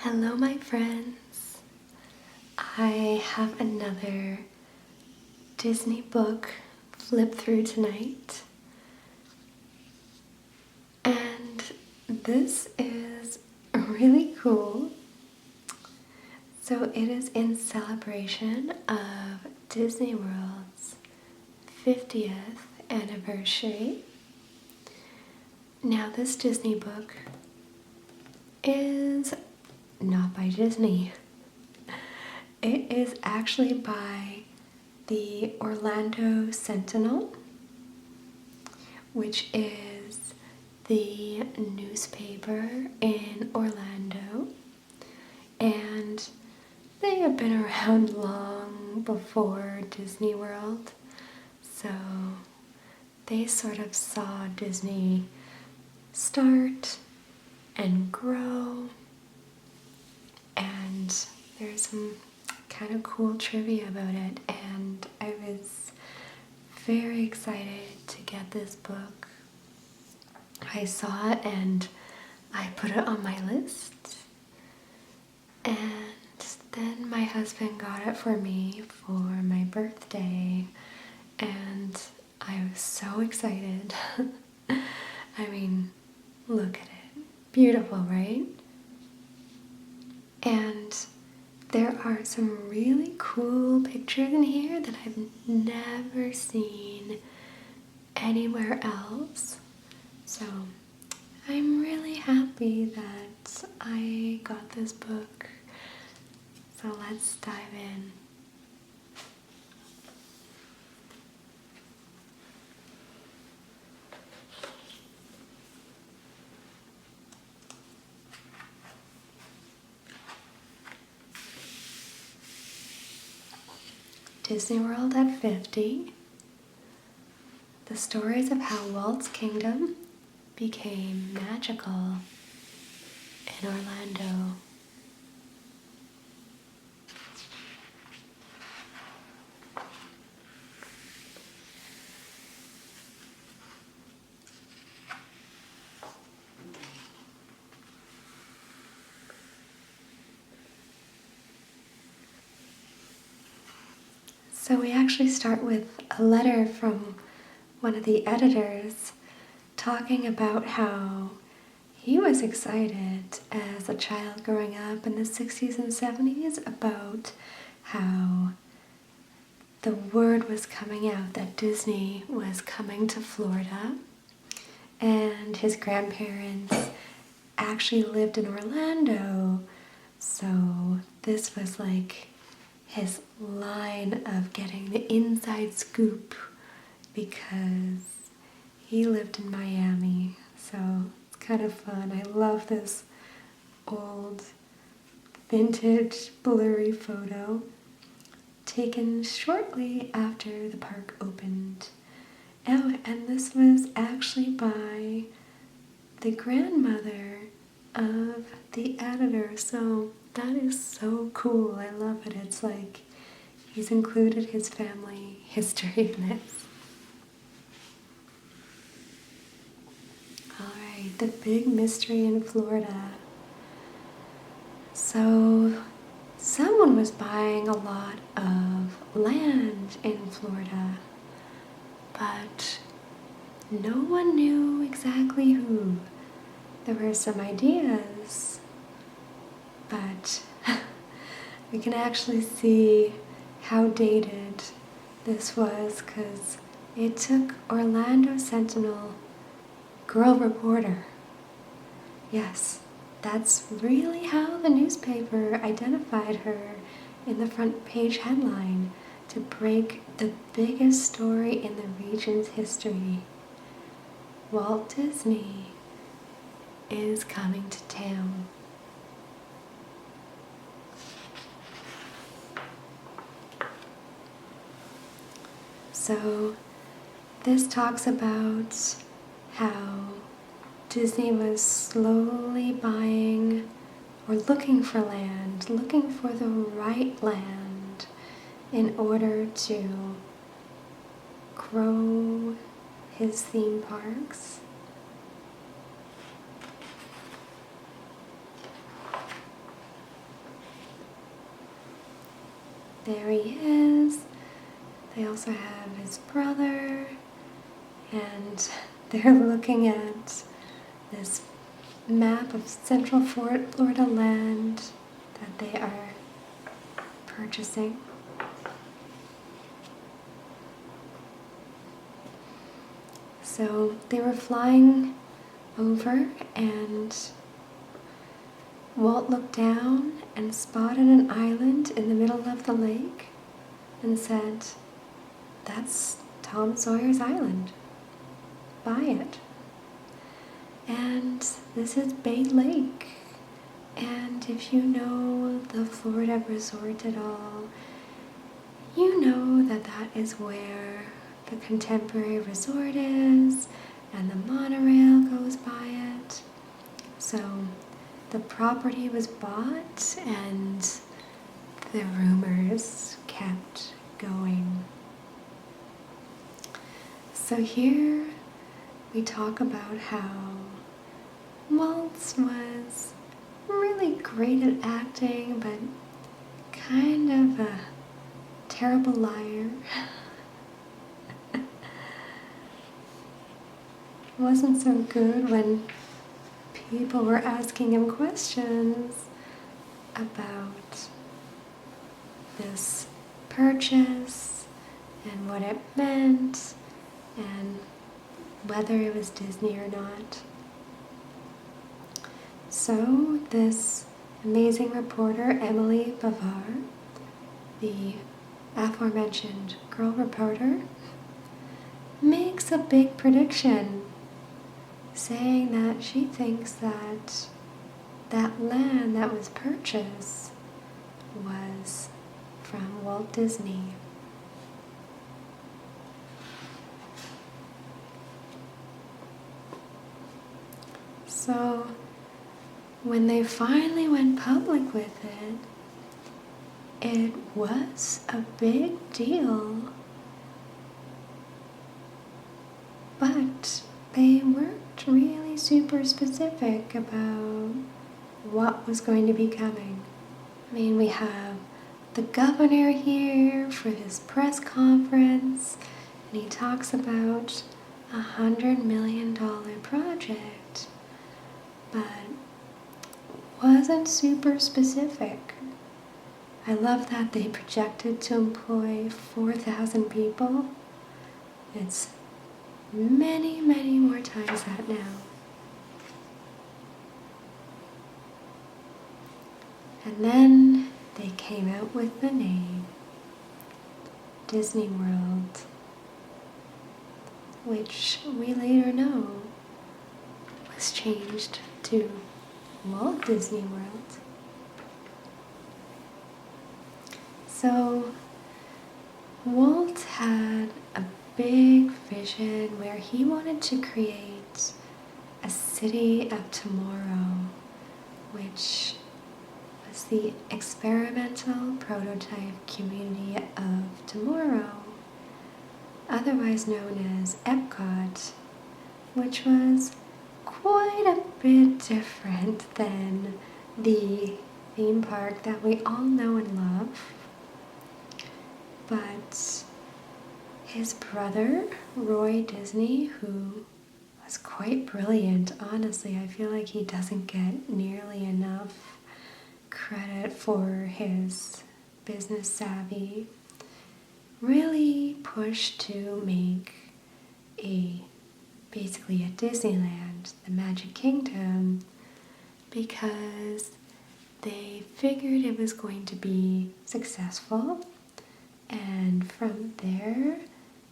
Hello, my friends. I have another Disney book flip through tonight, and this is really cool. So, it is in celebration of Disney World's 50th anniversary. Now, this Disney book is not by Disney. It is actually by the Orlando Sentinel, which is the newspaper in Orlando, and they have been around long before Disney World, so they sort of saw Disney start and grow, and there's some kind of cool trivia about it, and I was very excited to get this book. I saw it and I put it on my list, and then my husband got it for me for my birthday, and I was so excited. I mean, look at it. Beautiful, right? And there are some really cool pictures in here that I've never seen anywhere else. So I'm really happy that I got this book. So let's dive in. Disney World at 50. The stories of how Walt's kingdom became magical in Orlando. So we actually start with a letter from one of the editors talking about how he was excited as a child growing up in the 60s and 70s about how the word was coming out that Disney was coming to Florida, and his grandparents actually lived in Orlando, so this was like his line of getting the inside scoop because he lived in Miami. So it's kind of fun. I love this old vintage blurry photo taken shortly after the park opened. Oh, and this was actually by the grandmother of the editor, so that is so cool. I love it. It's like he's included his family history in this. Alright, the big mystery in Florida. So, someone was buying a lot of land in Florida, but no one knew exactly who. There were some ideas, but we can actually see how dated this was because it took Orlando Sentinel girl reporter. Yes, that's really how the newspaper identified her in the front page headline to break the biggest story in the region's history. Walt Disney is coming to town. So this talks about how Disney was slowly buying or looking for land, looking for the right land in order to grow his theme parks. there he is. They also have his brother, and they're looking at this map of Central Florida land that they are purchasing. So they were flying over, and Walt looked down and spotted an island in the middle of the lake and said, "That's Tom Sawyer's Island. Buy it." And this is Bay Lake. And if you know the Florida resort at all, you know that that is where the Contemporary Resort is, and the monorail goes by it. So the property was bought, and the rumors kept going. So here we talk about how Waltz was really great at acting, but kind of a terrible liar. Wasn't so good when people were asking him questions about this purchase and what it meant and whether it was Disney or not. So this amazing reporter, Emily Bavar, the aforementioned girl reporter, makes a big prediction, saying that she thinks that that land that was purchased was from Walt Disney. So when they finally went public with it, it was a big deal, but they weren't really super specific about what was going to be coming. I mean, we have the governor here for his press conference, and he talks about $100 million project, but wasn't super specific. I love that they projected to employ 4,000 people. It's many, many more times that now. And then they came out with the name Disney World, which we later know was changed to Walt Disney World. So Walt had a big vision where he wanted to create a city of tomorrow, which was the experimental prototype community of tomorrow, otherwise known as Epcot, which was quite a bit different than the theme park that we all know and love. But his brother, Roy Disney, who was quite brilliant, honestly, I feel like he doesn't get nearly enough credit for his business savvy, really pushed to make basically a Disneyland, the Magic Kingdom, because they figured it was going to be successful, and from there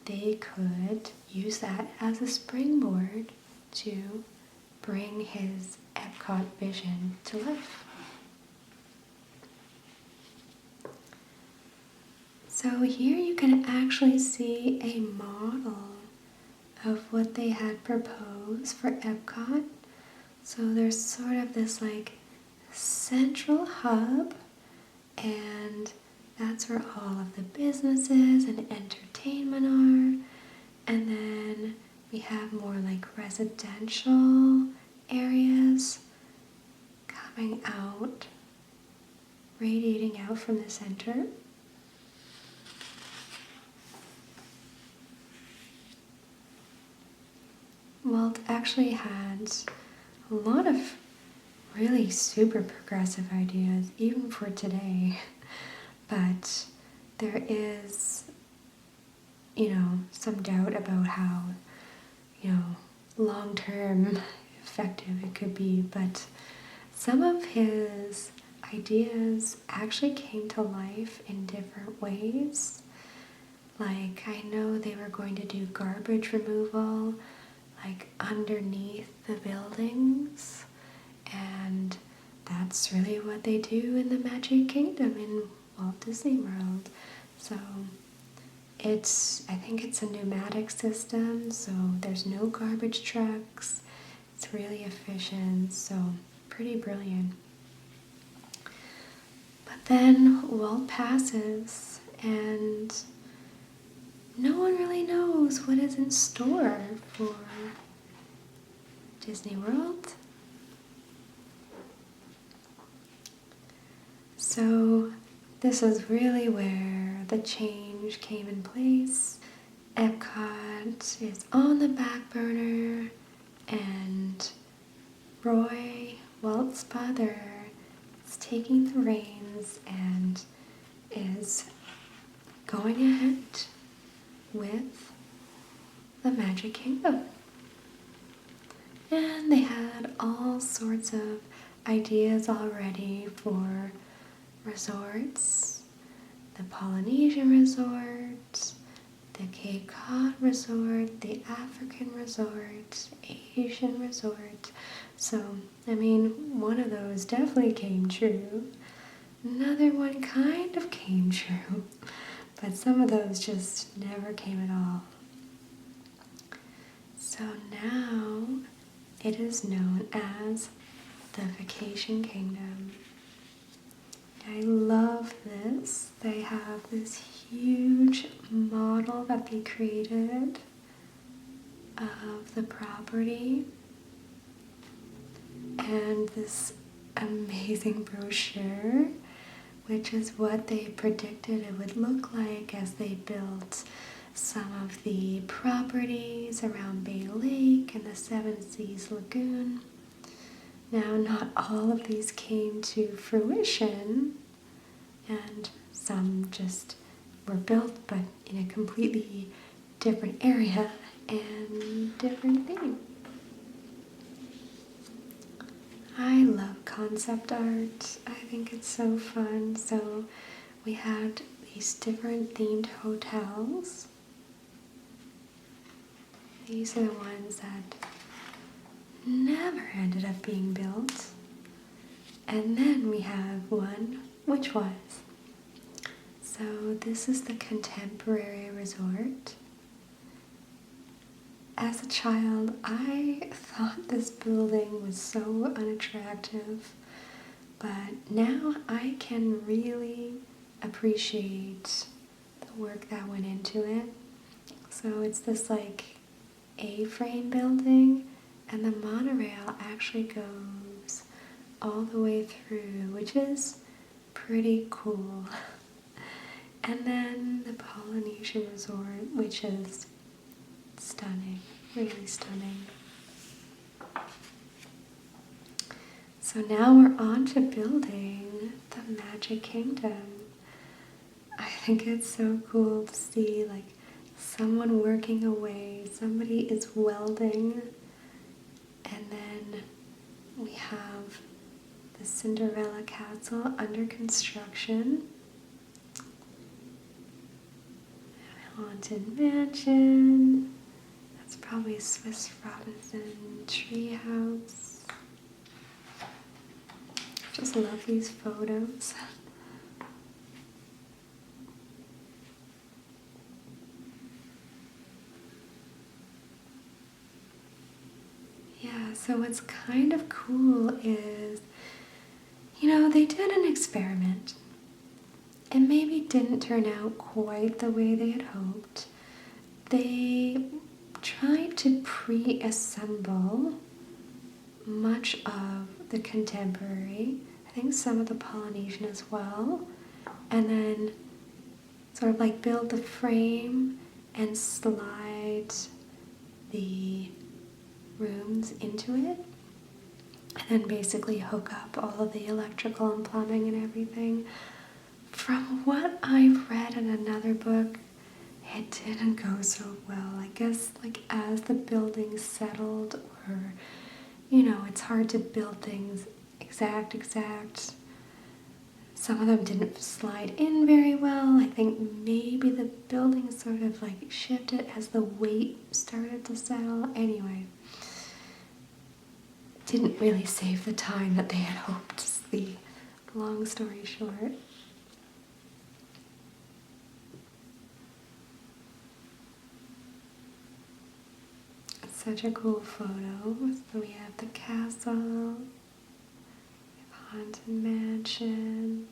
they could use that as a springboard to bring his Epcot vision to life. So here you can actually see a model of what they had proposed for Epcot. So there's sort of this like central hub, and that's where all of the businesses and entertainment are. And then we have more like residential areas coming out, radiating out from the center. Walt actually had a lot of really super progressive ideas, even for today. But there is, some doubt about how, long-term effective it could be. But some of his ideas actually came to life in different ways. Like, I know they were going to do garbage removal, like underneath the buildings, and that's really what they do in the Magic Kingdom in Walt Disney World. So I think it's a pneumatic system, so there's no garbage trucks. It's really efficient, so pretty brilliant. But then Walt passes, and no one really knows what is in store for Disney World. So this is really where the change came in place. Epcot is on the back burner, and Roy, Walt's father, is taking the reins and is going ahead with the Magic Kingdom. And they had all sorts of ideas already for resorts: the Polynesian resort, the Cape Cod resort, the African resort, Asian resort. So, one of those definitely came true. Another one kind of came true, but some of those just never came at all. So now it is known as the Vacation Kingdom. I love this. They have this huge model that they created of the property and this amazing brochure, which is what they predicted it would look like as they built some of the properties around Bay Lake and the Seven Seas Lagoon. Now, not all of these came to fruition, and some just were built, but in a completely different area and different theme. I love concept art. I think it's so fun. So we had these different themed hotels. These are the ones that never ended up being built. And then we have one which was. So this is the Contemporary Resort. As a child, I thought this building was so unattractive, but now I can really appreciate the work that went into it. So it's this A-frame building, and the monorail actually goes all the way through, which is pretty cool. And then the Polynesian Resort, which is stunning, really stunning. So now we're on to building the Magic Kingdom. I think it's so cool to see someone working away, somebody is welding, and then we have the Cinderella Castle under construction. Haunted Mansion. That's probably a Swiss Robinson treehouse. Just love these photos. Yeah, so what's kind of cool is, they did an experiment. It maybe didn't turn out quite the way they had hoped. They tried to pre-assemble much of the Contemporary, I think some of the Polynesian as well, and then sort of build the frame and slide the rooms into it, and then basically hook up all of the electrical and plumbing and everything. From what I've read in another book, it didn't go so well. I guess like as the building settled, or it's hard to build things exact. Some of them didn't slide in very well. I think maybe the building sort of like shifted as the weight started to settle. Anyway, didn't really save the time that they had hoped, is the long story short. It's such a cool photo. So we have the castle, haunted mansion.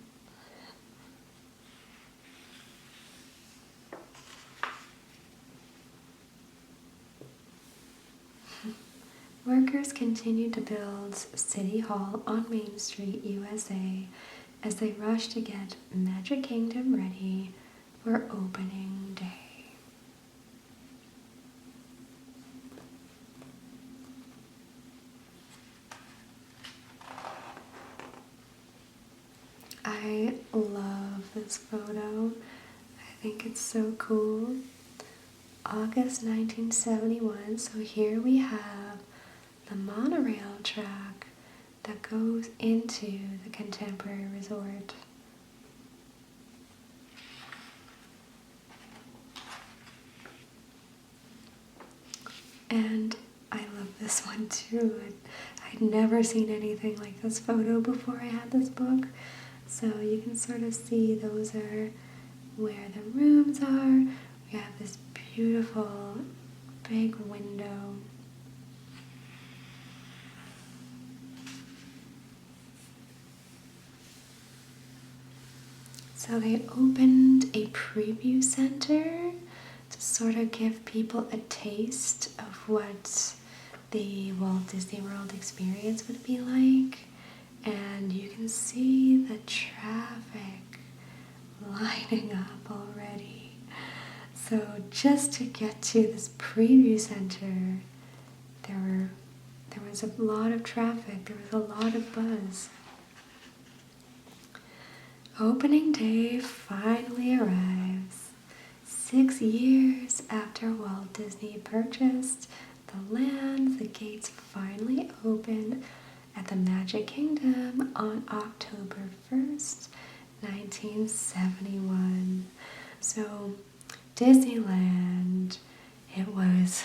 Workers continued to build City Hall on Main Street, USA, as they rushed to get Magic Kingdom ready for opening day. I love this photo. I think it's so cool. August 1971, so here we have the monorail track that goes into the Contemporary Resort. And I love this one too. I'd never seen anything like this photo before I had this book. So you can sort of see those are where the rooms are. We have this beautiful big window. So they opened a preview center to sort of give people a taste of what the Walt Disney World experience would be like. And you can see the traffic lining up already. So just to get to this preview center, there was a lot of traffic, there was a lot of buzz. Opening day finally arrives. 6 years after Walt Disney purchased the land, the gates finally open at the Magic Kingdom on October 1st, 1971. So Disneyland, it was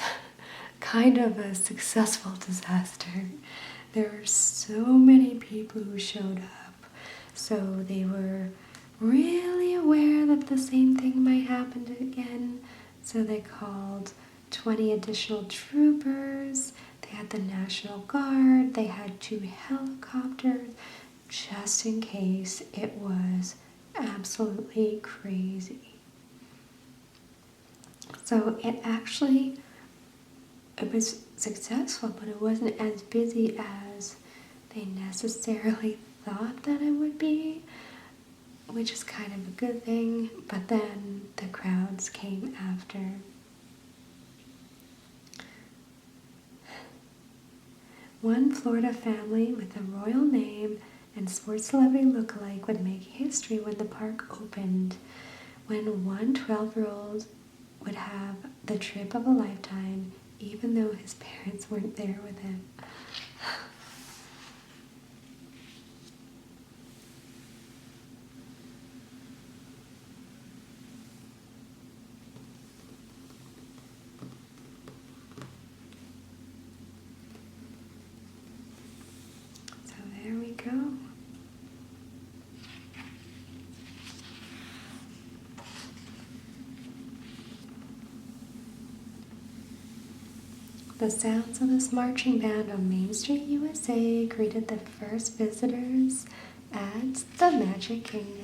kind of a successful disaster. There were so many people who showed up, so they were really aware that the same thing might happen again. So they called 20 additional troopers. They had the National Guard. They had 2 helicopters, just in case it was absolutely crazy. So it was successful, but it wasn't as busy as they necessarily thought that it would be, which is kind of a good thing, but then the crowds came after. One Florida family with a royal name and sports celebrity lookalike would make history when the park opened, when one 12-year-old would have the trip of a lifetime, even though his parents weren't there with him. So there we go. The sounds of this marching band on Main Street, USA greeted the first visitors at the Magic Kingdom.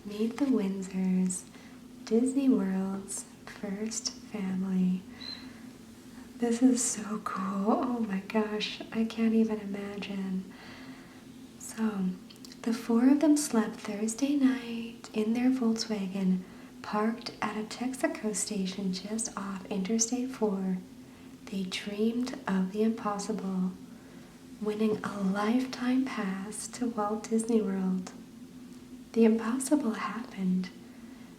Meet the Windsors, Disney World's first family. This is so cool. Oh my gosh, I can't even imagine. So, the four of them slept Thursday night in their Volkswagen, parked at a Texaco station just off Interstate 4. They dreamed of the impossible, winning a lifetime pass to Walt Disney World. The impossible happened.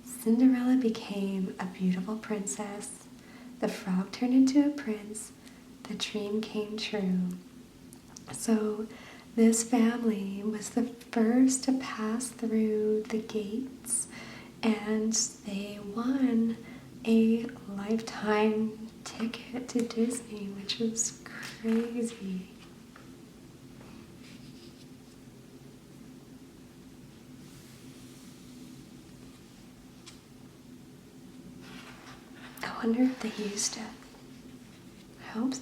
Cinderella became a beautiful princess. The frog turned into a prince. The dream came true. So, this family was the first to pass through the gates, and they won a lifetime ticket to Disney, which was crazy. I wonder if they used it. I hope so.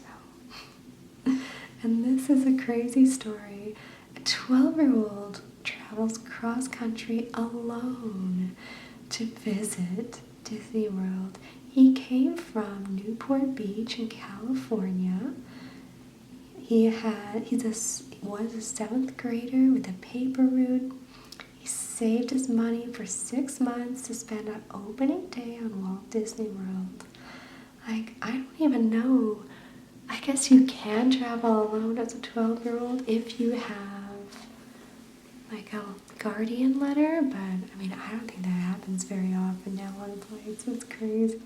And this is a crazy story. A 12-year-old travels cross-country alone to visit Disney World. He came from Newport Beach in California. Was a seventh grader with a paper route. He saved his money for 6 months to spend on opening day on Walt Disney World. Like, I don't even know. I guess you can travel alone as a 12-year-old if you have like a guardian letter, but I mean, I don't think that happens very often now on flights. It's crazy.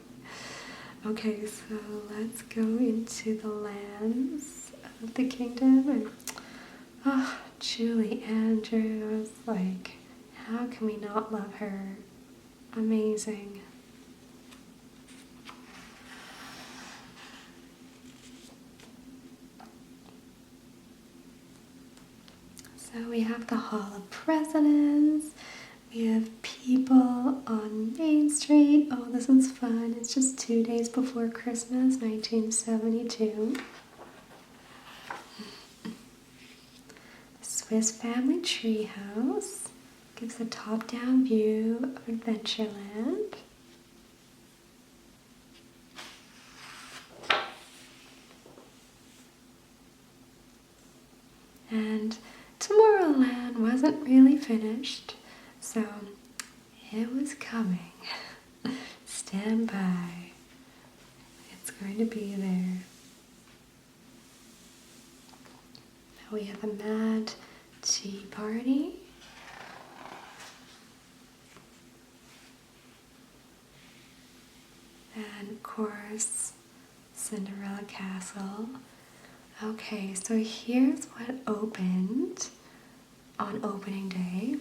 Okay, so let's go into the lands of the kingdom. And Julie Andrews, like, how can we not love her? Amazing. So we have the Hall of Presidents. We have people on Main Street. Oh, this one's fun. It's just 2 days before Christmas, 1972. The Swiss Family Treehouse gives a top-down view of Adventureland. And Tomorrowland wasn't really finished, so it was coming. Stand by. It's going to be there. Now we have a Mad Tea Party. And of course, Cinderella Castle. Okay, so here's what opened on opening day.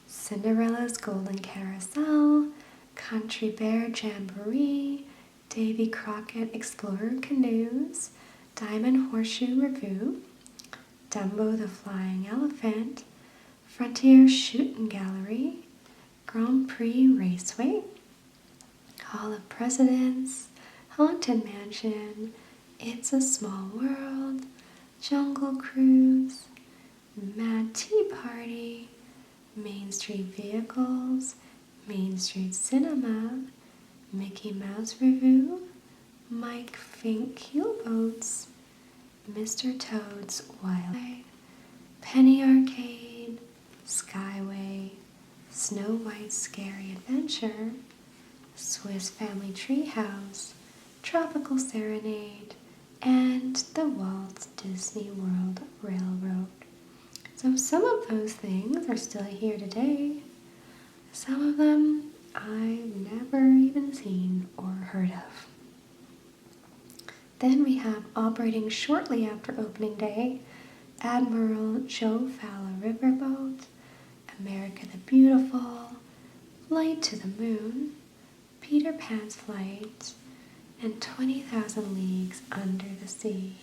Cinderella's Golden Carousel, Country Bear Jamboree, Davy Crockett Explorer Canoes, Diamond Horseshoe Revue, Dumbo the Flying Elephant, Frontier Shooting Gallery, Grand Prix Raceway, Hall of Presidents, Haunted Mansion, It's a Small World, Jungle Cruise, Mad Tea Party, Main Street Vehicles, Main Street Cinema, Mickey Mouse Revue, Mike Fink Keelboats, Mr. Toad's Wild Ride, Penny Arcade, Skyway, Snow White's Scary Adventure, Swiss Family Treehouse, Tropical Serenade, and the Walt Disney World Railroad. So some of those things are still here today. Some of them I've never even seen or heard of. Then we have operating shortly after opening day, Admiral Joe Fowler Riverboat, America the Beautiful, Flight to the Moon, Peter Pan's Flight, and 20,000 Leagues Under the Sea.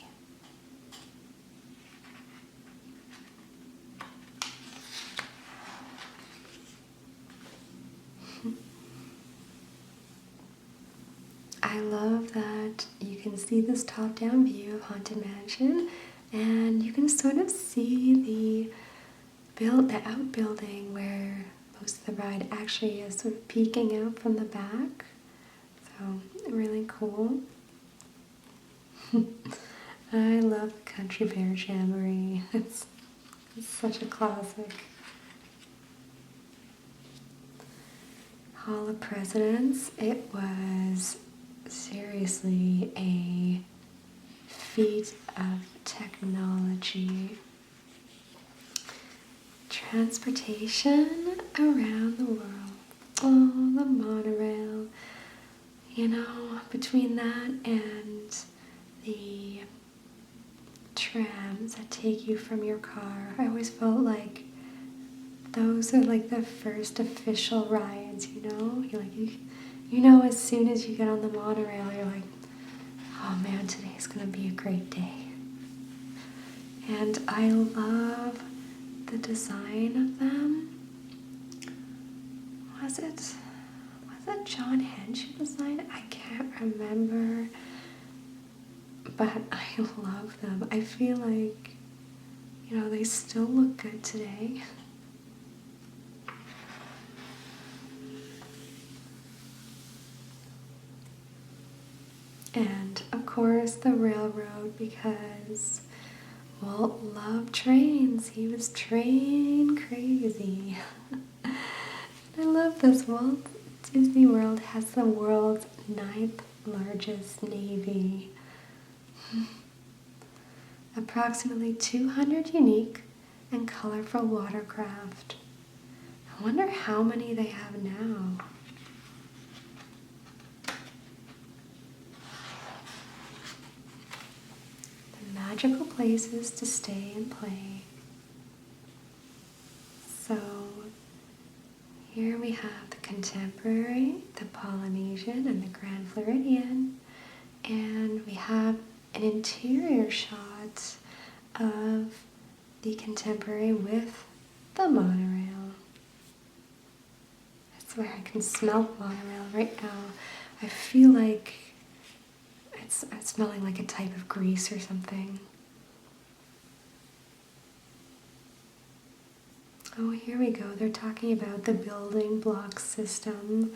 I love that you can see this top-down view of Haunted Mansion, and you can sort of see the outbuilding where most of the ride actually is sort of peeking out from the back. So really cool. I love Country Bear Jamboree. It's such a classic. Hall of Presidents, it was seriously a feat of technology. Transportation around the world. Oh, the monorail. You know, between that and the trams that take you from your car, I always felt like those are like the first official rides, you know? You know, as soon as you get on the monorail, you're like, oh man, today's gonna be a great day. And I love the design of them. Was it John Hench who designed it? I can't remember. But I love them. I feel like, you know, they still look good today. And of course the railroad, because Walt loved trains. He was train crazy. I love this. Walt Disney World has the world's 9th largest navy. Approximately 200 unique and colorful watercraft. I wonder how many they have now. The magical places to stay and play. So here we have the Contemporary, the Polynesian, and the Grand Floridian. And we have an interior shot of the Contemporary with the monorail. I swear I can smell the monorail right now. I feel like it's smelling like a type of grease or something. Oh, here we go. They're talking about the building block system.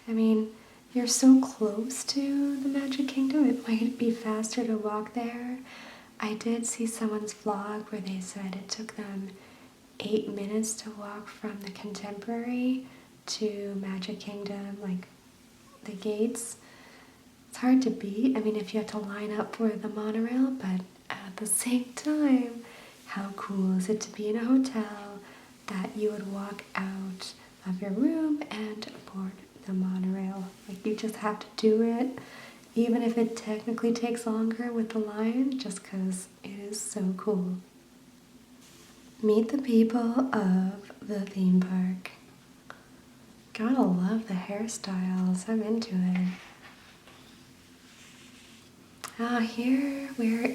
I mean, you're so close to the Magic Kingdom, it might be faster to walk there. I did see someone's vlog where they said it took them 8 minutes to walk from the Contemporary to Magic Kingdom, like the gates. It's hard to beat. I mean, if you have to line up for the monorail, but at the same time, how cool is it to be in a hotel that you would walk out of your room and board the monorail? Like, you just have to do it, even if it technically takes longer with the line, just because it is so cool. Meet the people of the theme park. Gotta love the hairstyles. I'm into it. Here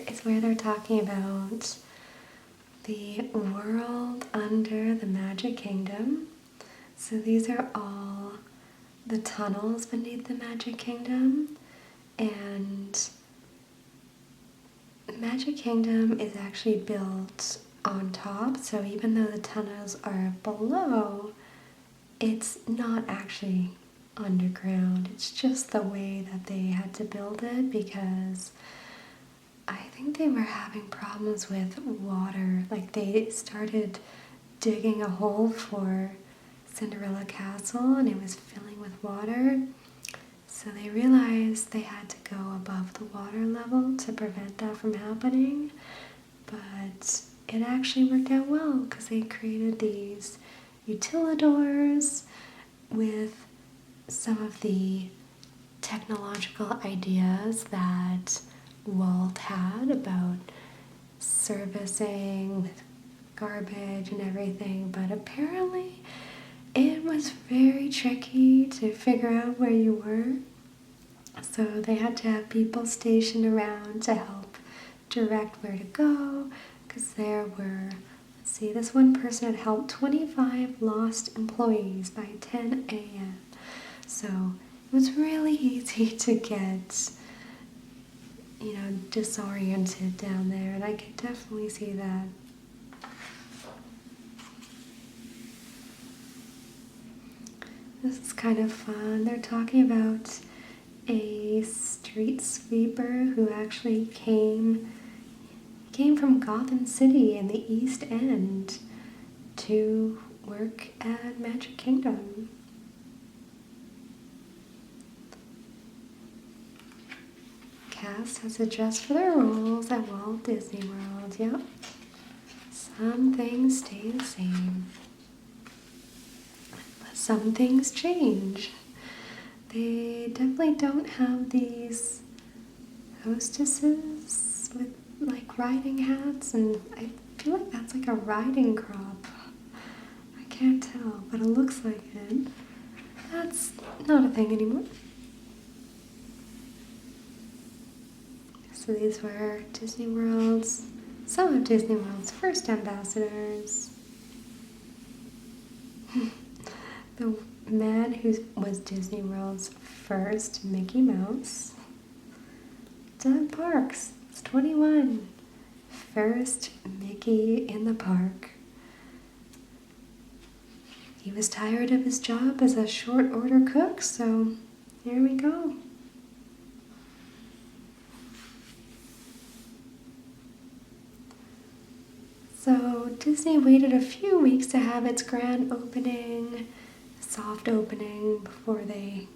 is where they're talking about the world under the Magic Kingdom. So these are all the tunnels beneath the Magic Kingdom, and the Magic Kingdom is actually built on top, so even though the tunnels are below, it's not actually underground. It's just the way that they had to build it, because I think they were having problems with water. Like, they started digging a hole for Cinderella Castle and it was filling with water. So they realized they had to go above the water level to prevent that from happening. But it actually worked out well because they created these utilidors with some of the technological ideas that Walt had about servicing with garbage and everything, but apparently it was very tricky to figure out where you were. So they had to have people stationed around to help direct where to go, because there were, let's see, this one person had helped 25 lost employees by 10 a.m. So it was really easy to get, you know, disoriented down there, and I could definitely see that. this is kind of fun. They're talking about a street sweeper who actually came from Gotham City in the East End to work at Magic Kingdom. Cast has adjusted for their roles at Walt Disney World. Yep. Some things stay the same, but some things change. They definitely don't have these hostesses with like riding hats, and I feel like that's like a riding crop. I can't tell, but it looks like it. That's not a thing anymore. So these were some of Disney World's first ambassadors. The man who was Disney World's first Mickey Mouse. Doug Parks was 21. First Mickey in the park. He was tired of his job as a short order cook, so here we go. So Disney waited a few weeks to have its grand opening, soft opening, before they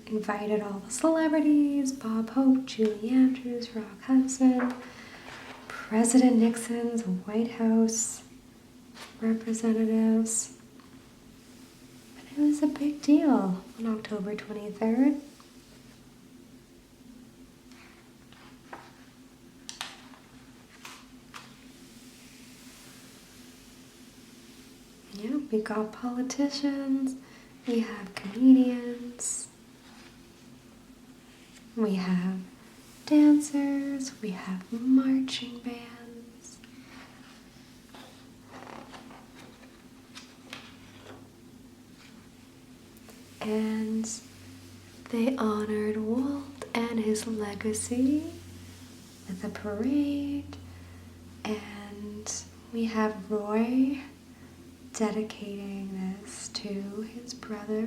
invited all the celebrities, Bob Hope, Julie Andrews, Rock Hudson, President Nixon's White House representatives. But it was a big deal on October 23rd. Yeah, we got politicians, we have comedians, we have dancers, we have marching bands. And they honored Walt and his legacy with a parade. And we have Roy dedicating this to his brother.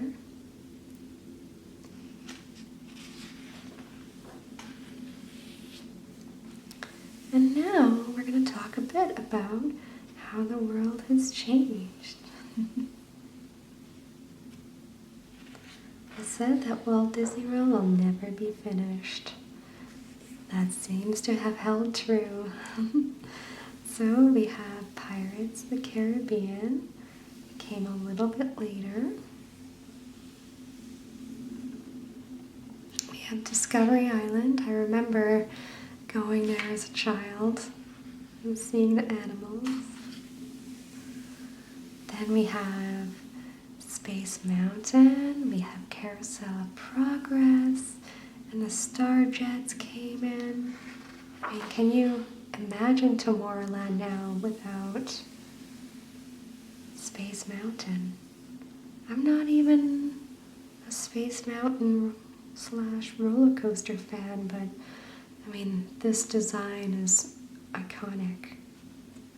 And now we're going to talk a bit about how the world has changed. It's said that Walt Disney World will never be finished. That seems to have held true. So we have Pirates of the Caribbean. It came a little bit later. We have Discovery Island. I remember going there as a child and seeing the animals. Then we have Space Mountain. We have Carousel of Progress. And the Star Jets came in. I mean, can you imagine Tomorrowland now without Space Mountain? I'm not even a Space Mountain / roller coaster fan, but I mean, this design is iconic.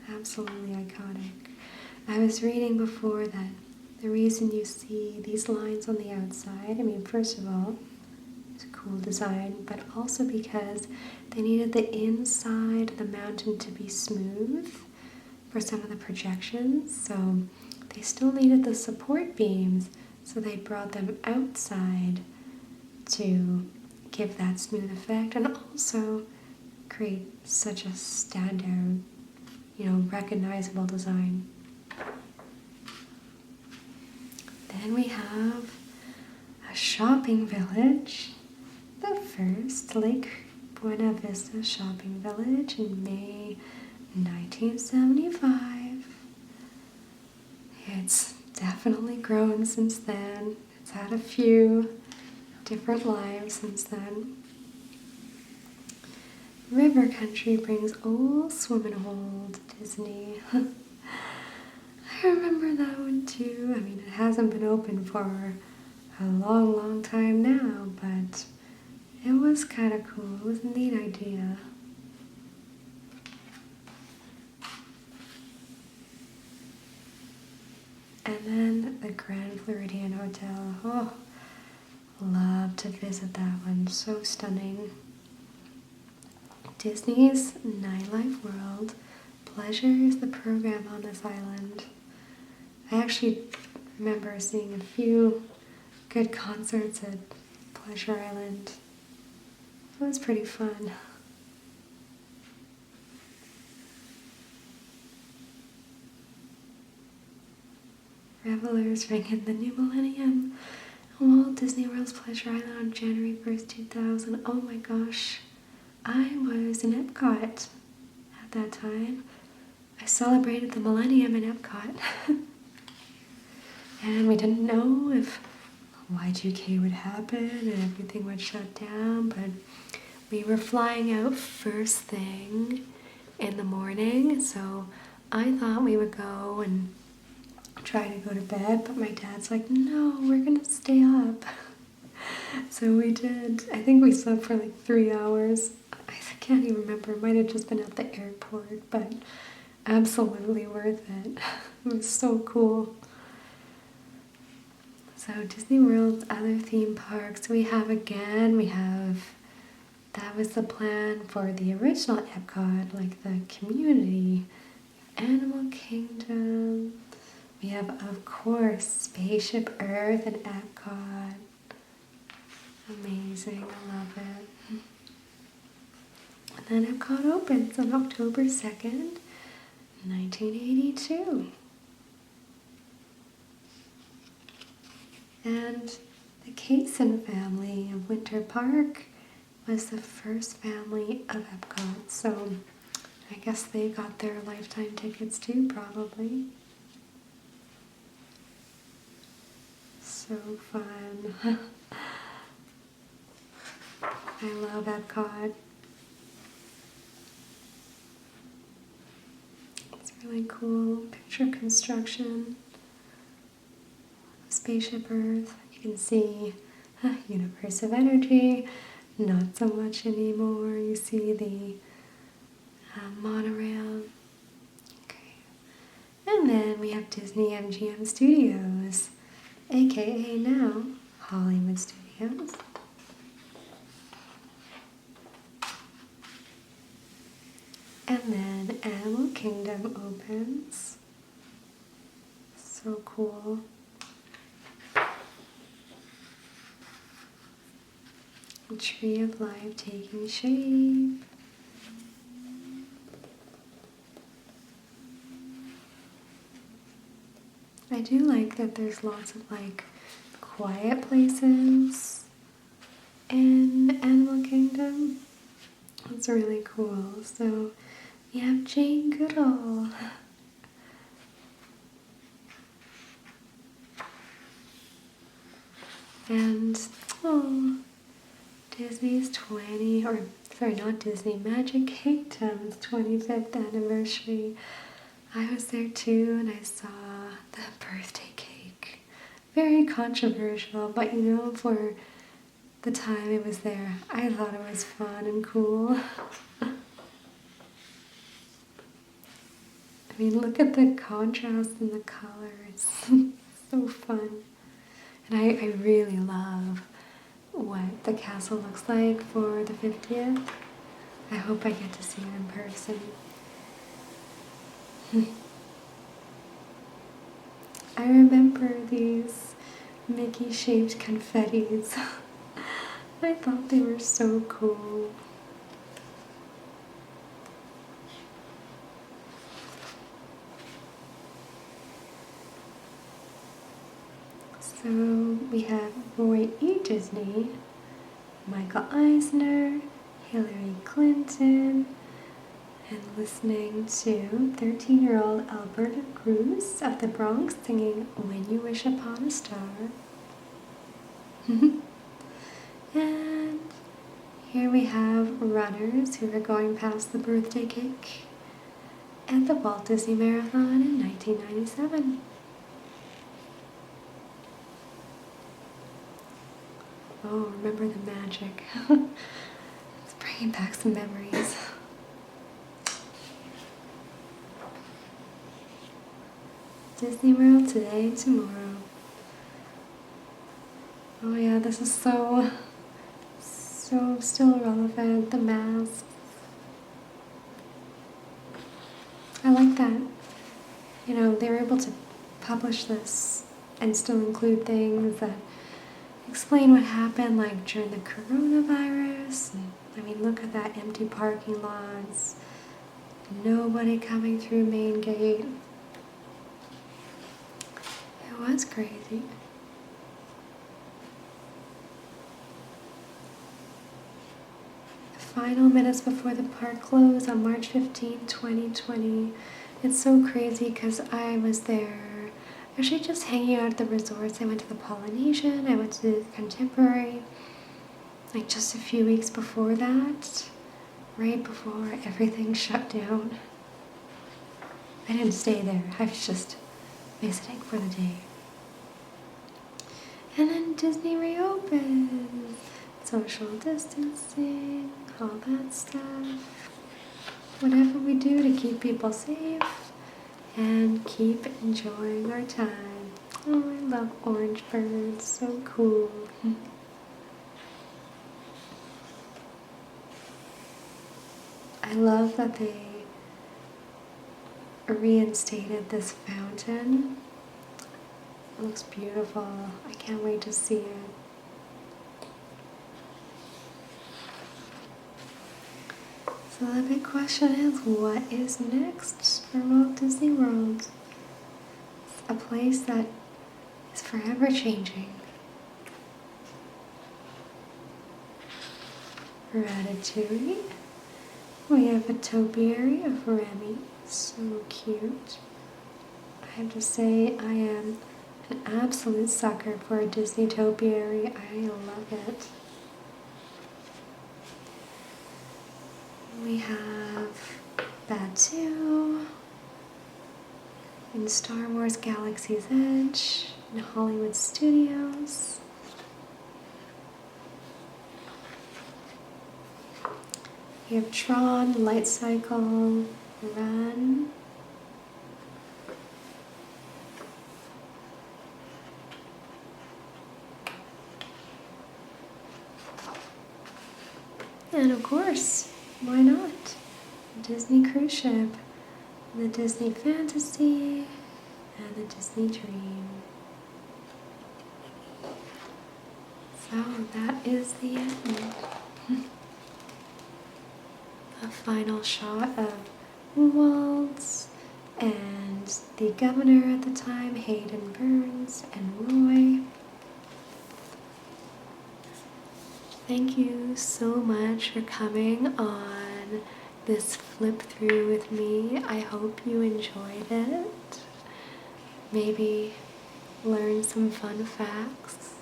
Absolutely iconic. I was reading before that the reason you see these lines on the outside, I mean, first of all, it's a cool design, but also because they needed the inside of the mountain to be smooth for some of the projections, so they still needed the support beams, so they brought them outside to give that smooth effect and also create such a standout, recognizable design. Then we have a shopping village, the first Lake Buena Vista shopping village in May 1975. It's definitely grown since then. It's had a few different lives since then. River Country brings old swimming hole to Disney. I remember that one too. I mean, it hasn't been open for a long, long time now, but it was kind of cool. It was a neat idea. And then the Grand Floridian Hotel. Oh, love to visit that one. So stunning. Disney's Nightlife World. Pleasure is the program on this island. I actually remember seeing a few good concerts at Pleasure Island. It was pretty fun. Revelers ring in the new millennium. Walt Disney World's Pleasure Island on January 1st, 2000. Oh my gosh. I was in Epcot at that time. I celebrated the millennium in Epcot. And we didn't know if Y2K would happen and everything would shut down, but we were flying out first thing in the morning, so I thought we would go and try to go to bed, but my dad's like, no, we're gonna stay up. So we did. I think we slept for like 3 hours. I can't even remember. It might have just been at the airport, but absolutely worth it. It was so cool. So Disney World's other theme parks we have, that was the plan for the original Epcot, like the community, Animal Kingdom. We have, of course, Spaceship Earth and Epcot. Amazing, I love it. And then Epcot opens on October 2nd, 1982. And the Kaysen family of Winter Park was the first family of Epcot, so I guess they got their lifetime tickets too, probably. So fun. I love Epcot. It's really cool. Picture construction. Spaceship Earth. You can see Universe of Energy. Not so much anymore. You see the monorail. Okay. And then we have Disney MGM Studios, aka now Hollywood Studios. And then Animal Kingdom opens. So cool. The Tree of Life taking shape. I do like that there's lots of like quiet places in Animal Kingdom. It's really cool. So we have Jane Goodall. And Disney's not Disney, Magic Kingdom's 25th anniversary. I was there too, and I saw the birthday cake. Very controversial, but for the time it was there, I thought it was fun and cool. I mean, look at the contrast in the colors. So fun. And I really love what the castle looks like for the 50th. I hope I get to see it in person. I remember these Mickey-shaped confettis. I thought they were so cool. So we have Roy E. Disney, Michael Eisner, Hillary Clinton, and listening to 13-year-old Alberta Cruz of the Bronx singing When You Wish Upon a Star. And here we have runners who are going past the birthday cake at the Walt Disney Marathon in 1997. Oh, remember the magic. It's bringing back some memories. Disney World today and tomorrow. Oh yeah, this is so still relevant, the mask. I like that, they were able to publish this and still include things that explain what happened, like during the coronavirus. I mean, look at that empty parking lots, nobody coming through main gate. It was crazy. The final minutes before the park closed on March 15, 2020. It's so crazy because I was there actually just hanging out at the resorts. I went to the Polynesian, I went to the Contemporary, like just a few weeks before that, right before everything shut down. I didn't stay there, I was just visiting for the day. And then Disney reopened, social distancing, all that stuff. Whatever we do to keep people safe and keep enjoying our time. Oh, I love orange birds, so cool. I love that they reinstated this fountain. It looks beautiful. I can't wait to see it. So the big question is, what is next for Walt Disney World? It's a place that is forever changing. Ratatouille. We have a topiary of Remy. So cute. I have to say, I am an absolute sucker for a Disney topiary. I love it. We have Batu in Star Wars Galaxy's Edge in Hollywood Studios. We have Tron Light Cycle Run. And of course, why not? The Disney cruise ship, the Disney Fantasy, and the Disney Dream. So that is the end. A final shot of Walt and the governor at the time, Hayden Burns, and Roy. Thank you so much for coming on this flip through with me. I hope you enjoyed it. Maybe learned some fun facts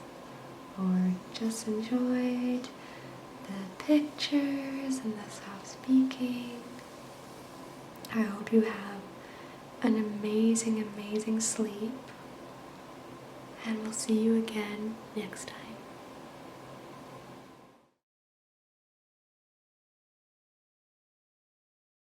or just enjoyed the pictures and the soft speaking. I hope you have an amazing, amazing sleep, and we'll see you again next time.